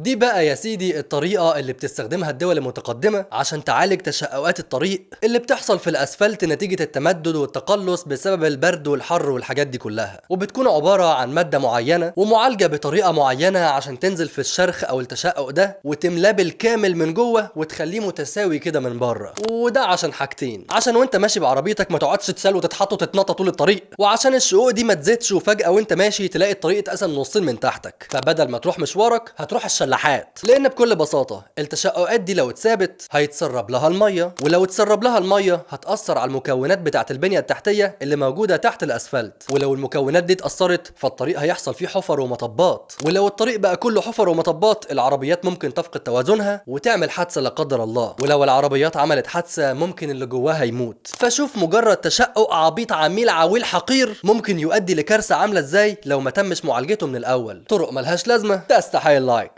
دي بقى يا سيدي الطريقة اللي بتستخدمها الدول المتقدمة عشان تعالج تشققات الطريق اللي بتحصل في الأسفلت نتيجة التمدد والتقلص بسبب البرد والحر والحاجات دي كلها، وبتكون عبارة عن مادة معينة ومعالجة بطريقة معينة عشان تنزل في الشرخ أو التشقق ده وتملاه بالكامل من جوه وتخليه متساوي كده من بره. وده عشان حاجتين: عشان وانت ماشي بعربيتك ما تقعدش تشال وتتحط وتتنطط طول الطريق، وعشان الشقوق دي ما تزيدش وفجأة وانت ماشي تلاقي الطريق اتقسم نصين من تحتك، فبدل ما تروح مشوارك هتروح الشلاحات. لان بكل بساطه التشققات دي لو اتثابت هيتسرب لها الميه، ولو اتسرب لها الميه هتاثر على المكونات بتاعه البنيه التحتيه اللي موجوده تحت الاسفلت، ولو المكونات دي اتاثرت فالطريق هيحصل فيه حفر ومطبات، ولو الطريق بقى كله حفر ومطبات العربيات ممكن تفقد توازنها وتعمل حادثه لا قدر الله، ولو العربيات عملت حادثه ممكن اللي جواها يموت. فشوف مجرد تشقق عبيط عميل عويل حقير ممكن يؤدي لكارثه عامله ازاي لو ما تمش معالجته من الاول. طرق ملهاش لازمه تستحق اللايك.